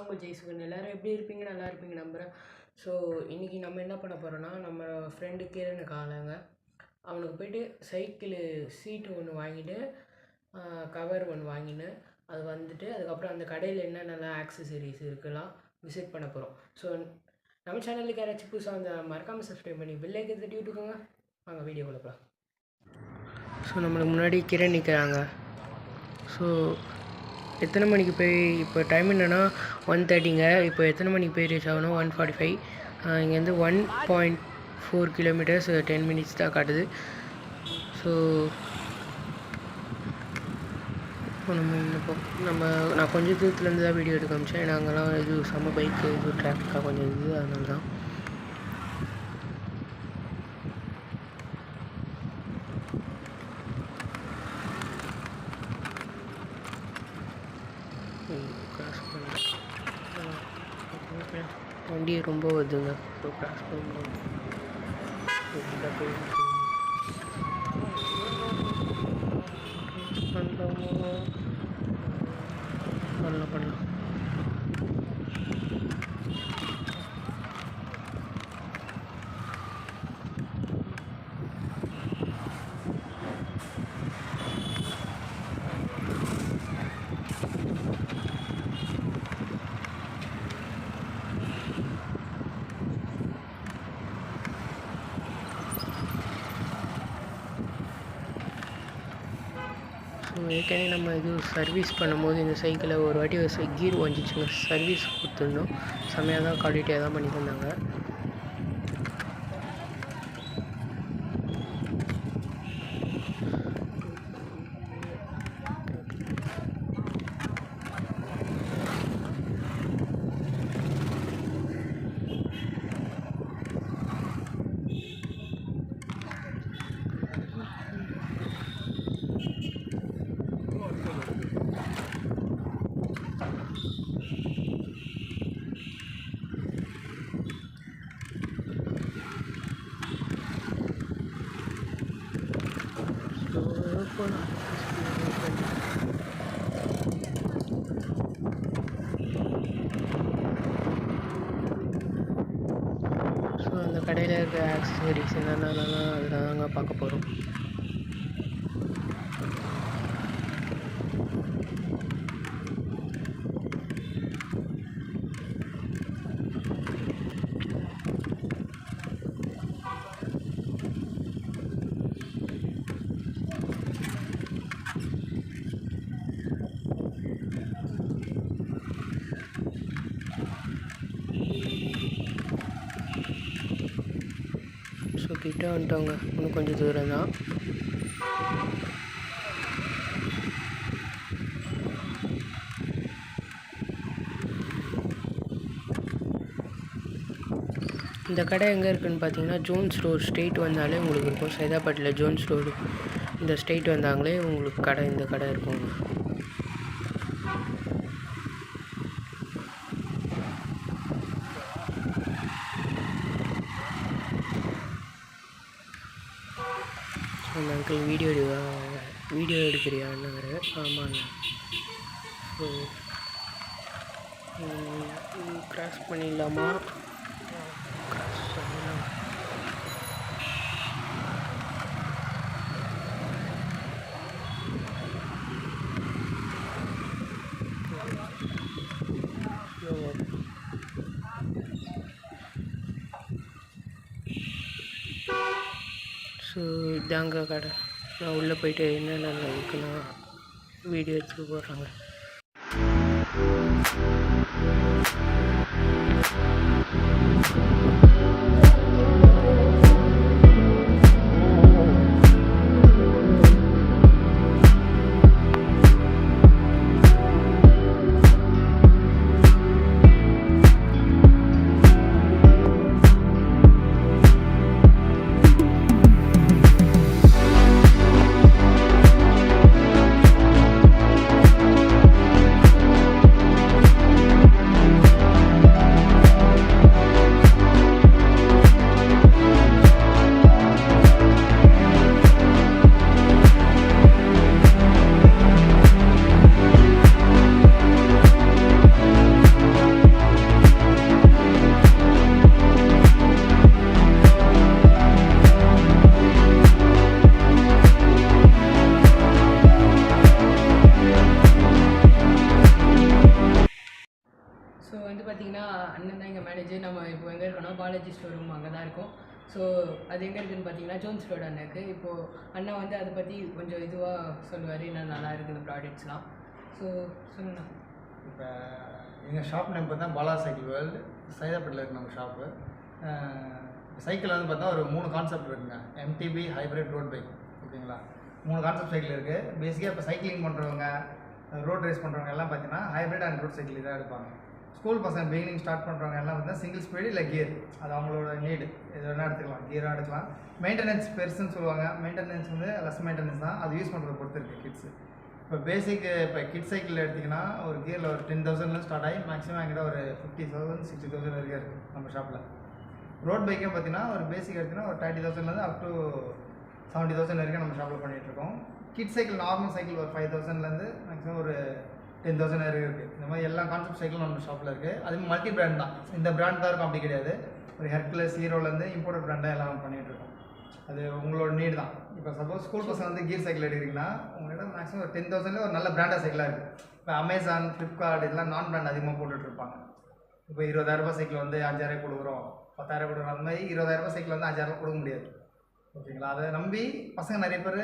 உங்கள் ஜெய்சுகன். எல்லோரும் எப்படி இருப்பீங்க? நல்லா இருப்பீங்க நம்புகிறேன். ஸோ இன்றைக்கி நம்ம என்ன பண்ண போகிறோன்னா, நம்ம ஃப்ரெண்டு கிரணுக்கு ஆளுங்க அவனுக்கு போய்ட்டு சைக்கிளு சீட்டு ஒன்று வாங்கிட்டு கவர் ஒன்று வாங்கின்னு அது வந்துட்டு அதுக்கப்புறம் அந்த கடையில் என்னென்னலாம் ஆக்சசரிஸ் இருக்குலாம் விசிட் பண்ண போகிறோம். ஸோ நம்ம சேனலுக்கு யாராச்சும் புதுசாக அந்த மறக்காமல் சப்ஸ்கிரைப் பண்ணி பெல்லைக்கை தட்டி விட்டுக்கோங்க. வாங்க வீடியோக்குள்ள போகலாம். ஸோ நம்மளுக்கு முன்னாடி கிரண் நிற்கிறாங்க. ஸோ எத்தனை மணிக்கு போய் இப்போ டைம் என்னென்னா 1:30ங்க. இப்போ எத்தனை மணிக்கு போய் ரீச் ஆகணும்? 1:45. இங்கேருந்து 1.4 கிலோமீட்டர்ஸ் 10 மினிட்ஸ் தான் காட்டுது. ஸோ நான் கொஞ்சம் தூரத்துலேருந்து தான் வீடியோ எடுக்க ஆரம்பித்தேன். ஏன்னா அங்கெல்லாம் இது செம்ம பைக்கு இது டிராஃபிக்காக கொஞ்சம் இது, அதனால தான். கிராஸ் பண்ண வண்டி ரொம்ப வருதுங்க. ஸோ கிராஸ் பண்ணலாம் பண்ணலாம். ஏற்கனவே நம்ம இது சர்வீஸ் பண்ணும்போது இந்த சைக்கிளை ஒரு வாட்டி கீர் வந்துச்சுங்க. சர்வீஸ் கொடுத்துருந்தோம். செம்மையாக தான் குவாலிட்டியாக தான் பண்ணி தந்தாங்க. ஸோ அந்த கடையில் இருக்க ஆக்சசரிஸ் என்னென்னலாம் அதில் தாங்க பார்க்க போகிறோம். ஸோ கிட்ட வந்துட்டோங்க. இன்னும் கொஞ்சம் தூரம் தான். இந்த கடை எங்கே இருக்குதுன்னு பார்த்தீங்கன்னா ஜோன்ஸ் ரோடு ஸ்ட்ரெயிட் வந்தாலே உங்களுக்கு இருக்கும். சைதாப்பேட்டில் ஜோன்ஸ் ரோடு இந்த ஸ்ட்ரெயிட் வந்தாங்களே உங்களுக்கு இந்த கடை இருக்குங்க. அந்த அங்கிள் வீடியோ எடுக்கிறியான்னு. ஆமாங்க. ஸோ கிராஸ் பண்ணிடலாமா? கிராஸ் பண்ணலாம். ஸோ இதாங்க கடை. நான் உள்ளே போயிட்டு என்னென்ன இருக்குன்னா வீடியோ எடுத்து போடுறாங்க. ஸோ வந்து பார்த்திங்கன்னா அண்ணன் தான் எங்கள் மேனேஜர். நம்ம இப்போ எங்கே இருக்கோம்னா பாலாஜி ஸ்டோர் ரூம் அங்கே தான் இருக்கோம். ஸோ அது எங்கே இருக்குதுன்னு பார்த்தீங்கன்னா ஜோன்ஸ் ரோடு அண்ணனுக்கு. இப்போது அண்ணா வந்து அதை பற்றி கொஞ்சம் இதுவாக சொல்லுவார், என்ன நல்லா இருக்குது ப்ராடக்ட்ஸ்லாம். ஸோ சொல்லுண்ணா. இப்போ எங்கள் ஷாப் நேம் பார்த்தா பாலா சைக்கிள் வேர்ல்டு, சைதாப்பேட்டில் இருக்குது நம்ம ஷாப்பு. சைக்கிள் வந்து பார்த்தா ஒரு 3 கான்செப்ட் இருக்குங்க. MTB, hybrid, road bike. ஓகேங்களா, 3 கான்செப்ட் சைக்கிள் இருக்குது. பேசிக்காக இப்போ சைக்கிளிங் பண்ணுறவங்க, ரோட் ரேஸ் பண்ணுறவங்க எல்லாம் பார்த்தீங்கன்னா ஹைப்ரிட் அண்ட் ரோட் சைக்கிள் தான் எடுப்பாங்க. ஸ்கூல் பசங்க பிகினிங் ஸ்டார்ட் பண்ணுறவங்க எல்லாம் பார்த்தா சிங்கிள் ஸ்பீடு இல்லை கியர், அது அவங்களோட நீடு. எது வேணால் எடுத்துக்கலாம், கியராக எடுக்கலாம். மெயின்டெனன்ஸ் பெருசுன்னு சொல்லுவாங்க. மெயின்டெனன்ஸ் வந்து லெஸ் மெயின்டெனன்ஸ் தான், அது யூஸ் பண்ணுறத பொறுத்து இருக்குது கிட்ஸு. இப்போ பேசிக்கு இப்போ கிட் சைக்கிள் எடுத்திங்கன்னா ஒரு கியரில் ஒரு 10,000 ஸ்டார்ட் ஆகி மேக்ஸிமம் என்கிட்ட ஒரு 50,000 60,000 வரைக்கும் இருக்குது நம்ம ஷாப்பில். ரோட் பைக்கே பார்த்தீங்கன்னா ஒரு பேசிக் எடுத்திங்கன்னா ஒரு 30,000 அப் டு 70,000 வரைக்கும் நம்ம ஷாப்பில் பண்ணிகிட்ருக்கோம். கிட் சைக்கிள் நார்மல் சைக்கிள் ஒரு 5,000 மேக்ஸிமம் ஒரு 10,000 வரைக்கும் இருக்குது. இந்த மாதிரி எல்லா கான்செப்ட் சைக்கிளும் நம்ம ஷாப்பில் இருக்குது. அதுவும் மல்டி பிராண்ட் தான், இந்த பிராண்ட் தான் இருக்கும் அப்படி கிடையாது. ஒரு ஹெர்குலஸ், ஹீரோலேருந்து இம்போர்ட் பிராண்டாக எல்லாம் பண்ணிகிட்ருக்கோம். அது உங்களோட நீடு தான். இப்போ சப்போஸ் ஸ்கூல் பசங்க வந்து கியர் சைக்கிள் எடுக்கிறீங்கன்னா உங்கள்கிட்ட மேக்ஸிமம் ஒரு 10,000 ஒரு நல்ல பிராண்டாக சைக்கிளாக இருக்குது. இப்போ அமேசான், ஃப்ளிப்கார்ட் இதெல்லாம் நான் பிராண்ட் அதிகமாக போட்டுட்ருப்பாங்க. இப்போ 20,000 சைக்கிள் வந்து 5,000 கொடுக்குறோம், 10,000 கொடுக்குறோம். அந்த மாதிரி 20,000 சைக்கிள் வந்து 5,000 கொடுக்க முடியாது. ஓகேங்களா, அதை நம்பி பசங்க நிறைய பேர்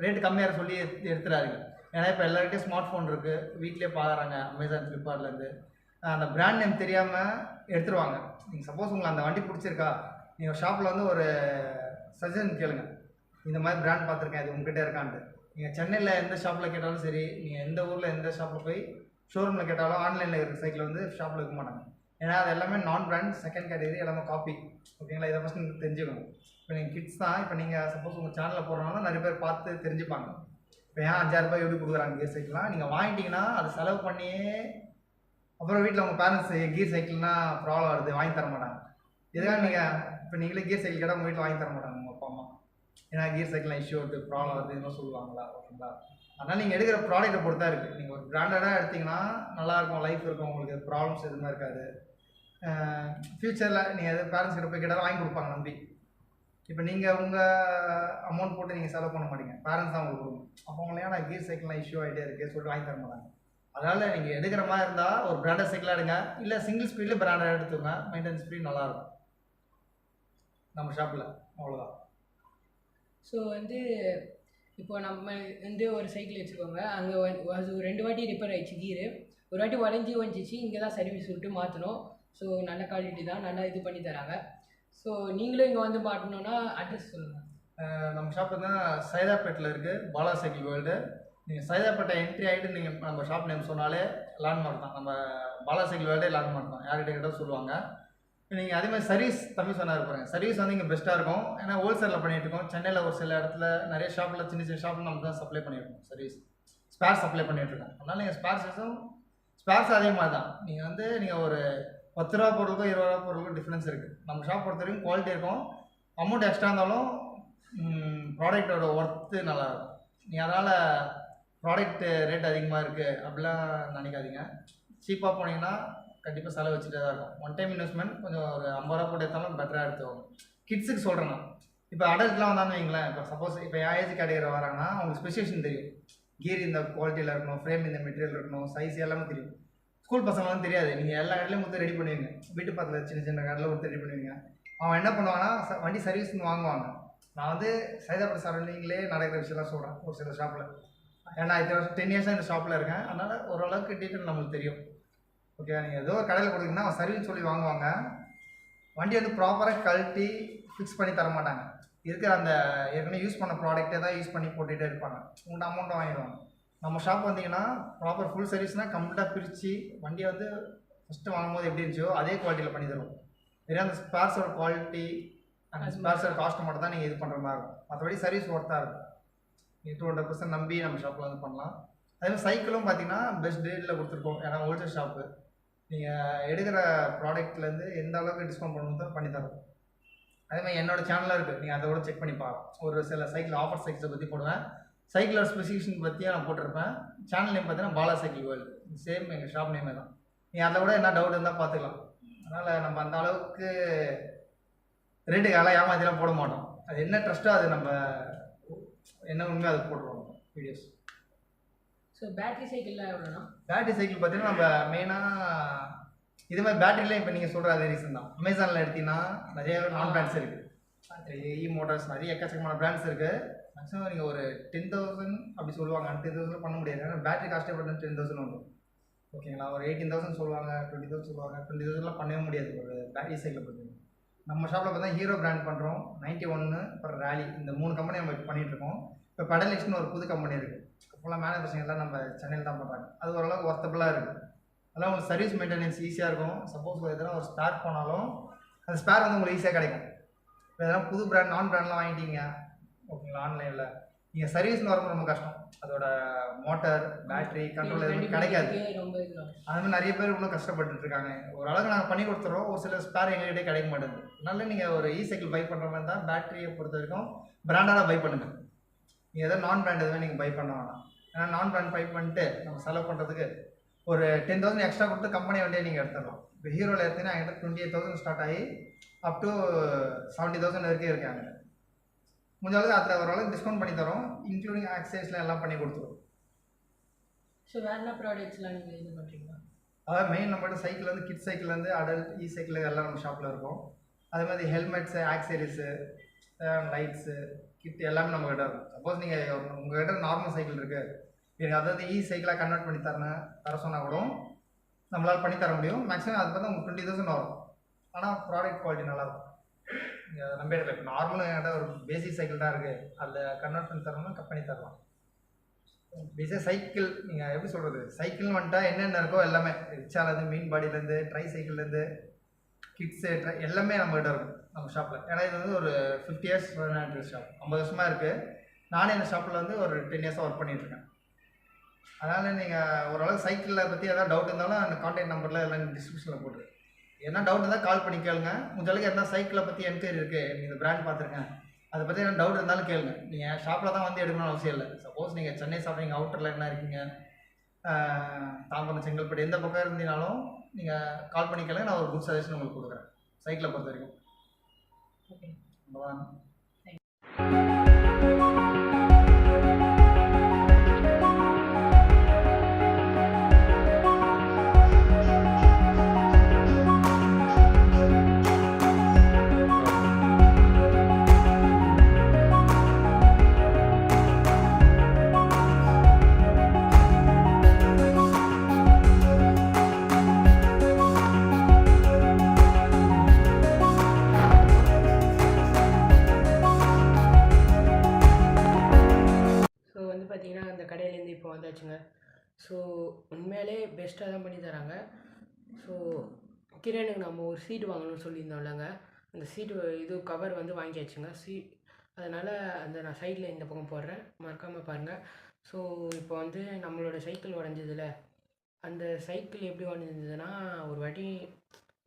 ரேட்டு கம்மியாக சொல்லி எடுத்துறாங்க. ஏன்னா இப்போ எல்லாருக்கிட்டையும் ஸ்மார்ட் ஃபோன் இருக்குது, வீட்லேயே பார்க்குறாங்க. அமேசான், ஃப்ளிப்கார்ட்லேருந்து அந்த பிராண்ட் நேம் தெரியாமல் எடுத்துருவாங்க. நீங்கள் சப்போஸ் உங்களுக்கு அந்த வண்டி பிடிச்சிருக்கா, நீங்கள் ஷாப்பில் வந்து ஒரு சஜஷன் கேளுங்க, இந்த மாதிரி பிராண்ட் பார்த்துருக்கேன், இது உங்ககிட்ட இருக்கான்ட்டு. நீங்கள் சென்னையில் எந்த ஷாப்பில் கேட்டாலும் சரி, நீங்கள் எந்த ஊரில் எந்த ஷாப்பில் போய் ஷோரூமில் கேட்டாலும் ஆன்லைனில் இருக்கிற சைக்கிள் வந்து ஷாப்பில் இருக்க மாட்டாங்க. ஏன்னா அது எல்லாமே நான் பிராண்ட், செகண்ட் கேட்டகரி, எல்லாமே காப்பி. ஓகேங்களா, இதை ஃபஸ்ட் நீங்கள் தெரிஞ்சுக்கணும். இப்போ நீங்கள் கிட்ஸ் தான், இப்போ நீங்கள் சப்போஸ் உங்கள் சேனலில் போடுறதுனால நிறைய பேர் பார்த்து தெரிஞ்சுப்பாங்க. இப்போ ஏன் 5,000 ரூபாய் எப்படி கொடுக்குறாங்க கியர் சைக்கிள்லாம், நீங்கள் வாங்கிட்டீங்கன்னா அது செலவு பண்ணியே அப்புறம் வீட்டில் உங்கள் பேரண்ட்ஸ் கியர் சைக்கிள்னா ப்ராப்ளம் வருது, வாங்கி தர மாட்டாங்க. இதெல்லாம் நீங்கள் இப்போ நீங்களே கியர் சைக்கிள் கேட்டால் உங்கள் வீட்டில் வாங்கி தர மாட்டாங்க உங்கள் அப்பா அம்மா. ஏன்னா கியர் சைக்கிள்லாம் இஷ்யூ வருது, ப்ராப்ளம் வருது, இதெல்லாம் சொல்லுவாங்களா. ஓகேங்களா, அதனால் நீங்கள் எடுக்கிற ப்ராடக்ட்டை பொறுத்தா இருக்குது. நீங்கள் ஒரு பிராண்டடாக எடுத்திங்கன்னா நல்லாயிருக்கும், லைஃப் இருக்கும், உங்களுக்கு ப்ராப்ளம்ஸ் எதுவுமே இருக்காது. ஃப்யூச்சரில் நீங்கள் எது பேரண்ட்ஸ் கிட்ட போய் கேட்டாலும் வாங்கி கொடுப்பாங்க நம்பி. இப்போ நீங்கள் உங்கள் அமௌண்ட் போட்டு நீங்கள் செலவு பண்ண மாட்டீங்க, பேரண்ட்ஸ் தான் உங்களுக்கு கொடுக்கும். அப்போ உங்களை ஏன்னா கியர் சைக்கிள்லாம் இஷ்யூ ஆகிட்டே இருக்குது சொல்லிட்டு வாங்கி தர மாட்டாங்க. அதனால் நீங்கள் எடுக்கிற மாதிரி இருந்தால் ஒரு பிராண்டட் சைக்கிளாக எடுங்க, இல்லை சிங்கிள் ஸ்பீடில் பிராண்டட் எடுத்துங்க, மெயின்டெனன்ஸ் ஸ்பீட் நல்லாயிருக்கும் நம்ம ஷாப்பில். அவ்வளோதான். ஸோ வந்து இப்போ நம்ம வந்து ஒரு சைக்கிள் வச்சுக்கோங்க, அங்கே அது 2 வாட்டி ரிப்பேர் ஆகிடுச்சு கீரு, ஒரு வாட்டி உடஞ்சி வந்துச்சு, இங்கே தான் சர்வீஸ் விட்டு மாற்றணும். ஸோ நல்ல குவாலிட்டி தான், நல்லா இது பண்ணி தராங்க. ஸோ நீங்களும் இங்கே வந்து மாட்டணுன்னா அட்ரஸ் சொல்லுங்கள். நம்ம ஷாப் தான் சைதாப்பேட்டில் இருக்குது, பாலா சைக்கிள் வேர்ல்டு. நீங்கள் சைதாப்பேட்டை என்ட்ரி ஆகிட்டு நீங்கள் நம்ம ஷாப் நேம் சொன்னாலே லேண்ட்மார்க் தான், நம்ம பாலா சைக்கிள் வேர்ல்டே லேண்ட்மார்க் தான், யார்கிட்ட கிட்ட சொல்லுவாங்க. நீங்கள் அதேமாதிரி சர்வீஸ் தம்பி சொன்னார் பாருங்க, சர்வீஸ் வந்து இங்கே பெஸ்ட்டாக இருக்கும். ஏன்னா ஹோல்சேலில் பண்ணிகிட்டு இருக்கோம். சென்னையில் ஒரு சில இடத்துல நிறைய ஷாப்பில் சின்ன சின்ன ஷாப்பில் நம்ம தான் சப்ளை பண்ணியிருக்கோம், சர்வீஸ் ஸ்பேர் சப்ளை பண்ணிகிட்ருக்கோம். அதனால் நீங்கள் ஸ்பேர்ஸ் அதே மாதிரி தான். நீங்கள் வந்து நீங்கள் ஒரு 10 ரூபா பொருளுக்கும் 20 ரூபா பொருளுக்கும் டிஃப்ரென்ஸ் இருக்குது. நம்ம ஷாப் பொறுத்த வரைக்கும் குவாலிட்டி இருக்கும், அமௌண்ட் எக்ஸ்ட்ரா இருந்தாலும் ப்ராடக்டோட ஒர்த்து நல்லாயிருக்கும். நீங்கள் அதனால் ப்ராடக்ட் ரேட் அதிகமாக இருக்குது அப்படிலாம் நினைக்காதீங்க. சீப்பாக போனீங்கன்னா கண்டிப்பாக செலவு வச்சுட்டே தான் இருக்கும். ஒன் டைம் இன்வெஸ்ட்மெண்ட், கொஞ்சம் ஒரு 50 ரூபா போட்டு எடுத்தாலும் பெட்டராக எடுத்துக்கோங்க. கிட்ஸுக்கு சொல்கிறேன் நான். இப்போ அடல்ட்லாம் வந்தான்னு வைங்களேன், இப்போ சப்போஸ் இப்போ என் ஏஜ் கேட்டகரி வராங்கன்னா அவங்களுக்கு ஸ்பெசிஃபிகேஷன் தெரியும். கியர் இந்த குவாலிட்டியில் இருக்கணும், ஃப்ரேம் இந்த மெட்டீரியல் இருக்கணும், சைஸ் எல்லாமே தெரியும். ஸ்கூல் பசங்களாம் தெரியாது. நீங்கள் எல்லா இடத்துலையும் கொடுத்து ரெடி பண்ணுவீங்க, வீட்டு பக்கத்தில் சின்ன சின்ன கடையில் கொடுத்து ரெடி பண்ணுவீங்க. அவன் என்ன பண்ணுவாங்கன்னா வண்டி சர்வீஸ்னு வாங்குவாங்க. நான் வந்து சைதாப்பேட்டை சரௌண்டிங்லே நடக்கிற விஷயம்லாம் சொல்கிறேன் ஒரு சில ஷாப்பில். ஏன்னா 10 இயர்ஸாக இந்த ஷாப்பில் இருக்கேன், அதனால் ஓரளவுக்கு டீட்டெயில் நம்மளுக்கு தெரியும். ஓகே, நீங்கள் ஏதோ ஒரு கடையில் கொடுத்தீங்கன்னா அவன் சர்வீஸ் சொல்லி வாங்குவாங்க. வண்டி வந்து ப்ராப்பராக கழட்டி ஃபிக்ஸ் பண்ணி தர மாட்டாங்க. இருக்கிற அந்த ஏற்கனவே யூஸ் பண்ண ப்ராடக்ட்டே தான் யூஸ் பண்ணி போட்டுகிட்டே இருப்பாங்க. உங்கள்கிட்ட அமௌண்ட்டை வாங்கிடுவாங்க. நம்ம ஷாப் வந்தீங்கன்னா ப்ராப்பர் ஃபுல் சர்வீஸ்னால் கம்ப்ளீட்டாக பிரித்து வண்டியை வந்து ஃபஸ்ட்டு வாங்கும்போது எப்படி இருந்துச்சோ அதே குவாலிட்டியில் பண்ணி தருவோம். வெறும் அந்த ஸ்பேர்ஸோட குவாலிட்டி அந்த ஸ்பேர்ஸோட காஸ்ட்டை மட்டும் தான் நீங்கள் இது பண்ணுற மாதிரி இருக்கும். மற்றபடி சர்வீஸ் ஒர்த்தாக இருக்கும். நீங்கள் 200% நம்பி நம்ம ஷாப்பில் வந்து பண்ணலாம். அதேமாதிரி சைக்கிளும் பார்த்தீங்கன்னா பெஸ்ட் ரேட்டில் கொடுத்துருக்கோம். ஏன்னா ஹோல்சேல் ஷாப்பு, நீங்கள் எடுக்கிற ப்ராடக்ட்லேருந்து எந்த அளவுக்கு டிஸ்கவுண்ட் பண்ணணும் பண்ணி தரோம். அதேமாதிரி என்னோடய சேனலாக இருக்குது, நீங்கள் அதை கூட செக் பண்ணி பார்க்கலாம். ஒரு சில சைக்கிள் ஆஃபர் சைக்கிளை பற்றி போடுவேன், சைக்கிளோட ஸ்பெசிஃபிகேஷன் பற்றியே நான் போட்டிருப்பேன். சேனல் நேம் பார்த்தீங்கன்னா பாலா சைக்கிள் வேர்ல்டு, சேம் எங்கள் ஷாப் நேமே தான். நீங்கள் அதை விட என்ன டவுட் இருந்தால் பார்த்துக்கலாம். அதனால் நம்ம அந்த அளவுக்கு ரேட்டுக்காக ஏமாத்திலாம் போட மாட்டோம். அது என்ன ட்ரஸ்ட்டோ அது நம்ம என்ன உண்மையாக அது போட்டுருவோம் வீடியோஸ். ஸோ பேட்டரி சைக்கிள்லாம் எவ்வளோண்ணா? பேட்டரி சைக்கிள் பார்த்தீங்கன்னா நம்ம மெயினாக இது மாதிரி பேட்டரியில இப்போ நீங்கள் சொல்கிற அதே ரீசன் தான். அமேசானில் எடுத்தீங்கன்னா நிறைய நான் பிராண்ட்ஸ் இருக்குது. இ மோட்டார்ஸ் நிறைய எக்கச்சக்கமான பிராண்ட்ஸ் இருக்குது. மேக்ஸிமம் நீங்கள் ஒரு 10,000 அப்படி சொல்லுவாங்க. 10,000 பண்ண முடியாது. ஏன்னா பேட்டரி காஸ்ட்டே பார்த்தீங்கன்னா 10,000 வந்துடும். ஓகேங்களா? ஒரு 18,000 சொல்லுவாங்க, 20,000 சொல்லுவாங்க. 20,000 பண்ணவே முடியாது ஒரு பேட்டரி சைக்கிளை பார்த்தீங்கன்னா. நம்ம ஷாப்பில் பார்த்தா ஹீரோ பிராண்ட் பண்ணுறோம், 91 அப்புறம் ரேலி, இந்த 3 கம்பெனி நம்ம இப்போ பண்ணிகிட்ருக்கோம். இப்போ பெடலிக்ஸ்னு ஒரு புது கம்பெனி இருக்குது. ஃபுல்லாக மேனுஃபேக்சரிங் எல்லாம் நம்ம சென்னையில் தான் பண்ணுறாங்க. அது ஓரளவுக்கு ஒர்த்தபுளாக இருக்குது. அதெல்லாம் உங்களுக்கு சர்வீஸ் மெயின்டெனன்ஸ் ஈஸியாக இருக்கும். சப்போஸ் எதனா ஒரு ஸ்பேர் போனாலும் அந்த ஸ்பேர் வந்து உங்களுக்கு ஈஸியாக கிடைக்கும். இப்போ எதனா புது பிராண்ட் நான் பிராண்ட்லாம் வாங்கிட்டீங்க ஓகேங்களா ஆன்லைனில், நீங்கள் சர்வீஸ்னு வரும்போது ரொம்ப கஷ்டம். அதோட மோட்டார் பேட்டரி கண்ட்ரோல் எதுவுமே கிடைக்காது. அது மாதிரி நிறைய பேர் இன்னும் கஷ்டப்பட்டுட்டு இருக்காங்க. ஓரளவுக்கு நாங்கள் பண்ணி கொடுத்துறோம். ஒரு சில ஸ்பேர் எங்கள்கிட்ட கிடைக்க மாட்டேங்குது. அதனால நீங்கள் ஒரு சைக்கிள் பை பண்ணுற மாதிரி தான் பேட்டரியை பொறுத்த வரைக்கும் பிராண்டாக பை பண்ணுங்கள். நீங்கள் எதாவது நான் பிராண்ட் எதுவுமே நீங்கள் பை பண்ண வேணாம். ஏன்னா நான் பிராண்ட் பை பண்ணிட்டு நம்ம செலவு பண்ணுறதுக்கு ஒரு 10,000 எக்ஸ்ட்ரா கொடுத்து கம்பெனி வண்டியை நீங்கள் எடுத்துடலாம். இப்போ ஹீரோவில் எடுத்தீங்கன்னா என்கிட்ட 28,000 ஸ்டார்ட் ஆகி அப் டு 70,000 வரைக்கும் இருக்காங்க. முடிஞ்ச அளவுக்கு அதில் ஓரளவுக்கு டிஸ்கவுண்ட் பண்ணி தரோம். இன்க்ளூடிங் ஆக்சைஸ்லாம் எல்லாம் பண்ணி கொடுத்துருவோம். ஸோ வேறு என்ன ப்ராடக்ட்ஸ்லாம் நீங்கள் இது பண்ணுறீங்களா? அதாவது மெயின் நம்மகிட்ட சைக்கிள் வந்து கிட் சைக்கிள்லேருந்து அடல்ட் சைக்கிள் எல்லாம் நம்ம ஷாப்பில் இருக்கும். அதே மாதிரி ஹெல்மெட்ஸு, ஆக்சரிஸு, லைட்ஸு, கிட் எல்லாமே நம்மகிட்ட இருக்கும். சப்போஸ் நீங்கள் உங்கள்கிட்ட நார்மல் சைக்கிள் இருக்குது, எனக்கு அதாவது சைக்கிளாக கன்வெர்ட் பண்ணி தர சொன்னால் கூட நம்மளால் பண்ணி தர முடியும். மேக்ஸிமம் அது பார்த்தா உங்களுக்கு 20,000 வரும். ஆனால் ப்ராடக்ட் குவாலிட்டி நல்லாயிருக்கும். நீங்கள் நம்ப இடத்துல இப்போ நார்மலாக என்கிட்ட ஒரு பேசிக் சைக்கிள் தான் இருக்குது, அதில் கன்வெர்ட் பண்ணி தரணும்னா பண்ணி தரலாம். பேசிக் சைக்கிள் நீங்கள் எப்படி சொல்கிறது, சைக்கிள்னு வந்துட்டா என்னென்ன இருக்கோ எல்லாமே ரிச்சாலேருந்து மீன் பாடியிலேருந்து ட்ரை சைக்கிள்லேருந்து கிட்ஸு எல்லாமே நம்மகிட்ட இருக்கும் நம்ம ஷாப்பில். ஏன்னா இது வந்து ஒரு 50 years ஷாப், 50 வருஷமாக இருக்குது. நானே இந்த ஷாப்பில் வந்து ஒரு 10 years ஒர்க் பண்ணிகிட்ருக்கேன். அதனால் நீங்கள் ஓரளவு சைக்கிளில் பற்றி எதாவது டவுட் இருந்தாலும் அந்த கான்டாக்ட் நம்பரில் எல்லாம் டிஸ்கிரிப்ஷனில் போட்டு என்ன டவுட் இருந்தால் கால் பண்ணி கேளுங்க. முடிஞ்சளவுக்கு என்ன சைக்கிளை பற்றி என்கொயரி இருக்குது, நீங்கள் இந்த பிராண்ட் பார்த்துருக்கேன், அதை பற்றி என்ன டவுட் இருந்தாலும் கேளுங்க. நீங்கள் ஷாப்பில் தான் வந்து எடுக்கணும்னு அவசியம் இல்லை. சப்போஸ் நீங்கள் சென்னை சாப்பிட்றீங்க, அவுட்டரில் என்ன இருக்கீங்க, தாம்பரம், செங்கல்பட்டு எந்த பக்கம் இருந்தீங்கனாலும் நீங்கள் கால் பண்ணி கேளுங்க. நான் ஒரு குட் சஜஷன் உங்களுக்கு கொடுக்குறேன் சைக்கிளை பொறுத்த வரைக்கும். ஓகே. பார்த்தீங்கன்னா அந்த கடையிலேருந்து இப்போ வந்தாச்சுங்க. ஸோ உண்மையிலே பெஸ்ட்டாக தான் பண்ணி தராங்க. ஸோ கிரணுக்கு நம்ம ஒரு சீட் வாங்கணும்னு சொல்லியிருந்தோம்லங்க, அந்த சீட்டு இது கவர் வந்து வாங்கியாச்சுங்க. அதனால் அந்த நான் சைடில் இந்த பக்கம் போடுறேன், மறக்காமல் பாருங்கள். ஸோ இப்போ வந்து நம்மளோட சைக்கிள் உடஞ்சதில்ல, அந்த சைக்கிள் எப்படி உடஞ்சிருந்ததுன்னா ஒரு வாட்டி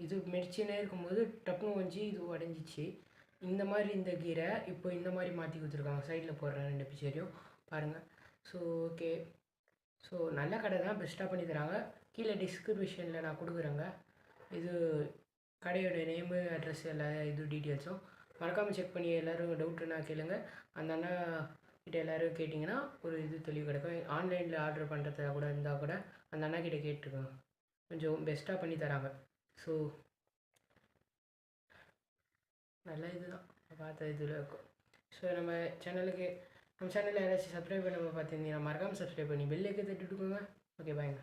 இது மெடிச்சினே இருக்கும்போது டப்புன்னு வஞ்சி இது உடஞ்சிச்சு. இந்த மாதிரி இந்த கீரை இப்போ இந்த மாதிரி மாற்றி கொடுத்துருக்காங்க. சைடில் போடுறேன் 2 பிக்சரையும் பாருங்கள். ஸோ ஓகே, ஸோ நல்ல கடை தான், பெஸ்ட்டாக பண்ணி தராங்க. கீழே டிஸ்கிரிப்ஷனில் நான் கொடுக்குறேங்க இது கடையோட நேமு, அட்ரஸ் எல்லா இது டீட்டெயில்ஸும் மறக்காமல் செக் பண்ணி எல்லோரும் டவுட்டுன்னா கேளுங்க. அந்த அண்ணா கிட்ட எல்லோரும் கேட்டிங்கன்னா ஒரு இது தெளிவு கிடைக்கும். ஆன்லைனில் ஆர்டர் பண்ணுறதா கூட இருந்தால் கூட அந்த அண்ணா கிட்டே கேட்டுருக்கோங்க, கொஞ்சம் பெஸ்ட்டாக பண்ணி தராங்க. ஸோ நல்ல இது தான் பார்த்த இதில் இருக்கும். ஸோ நம்ம சேனலில் யாராச்சும் சப்ஸ்கிரைப் பண்ணாமல் பார்த்துருந்தீங்கன்னா மறக்காமல் சப்ஸ்கிரைப் பண்ணி பெல்லைக்கு தட்டிட்டுக்கோங்க. ஓகே, பாய்ங்க.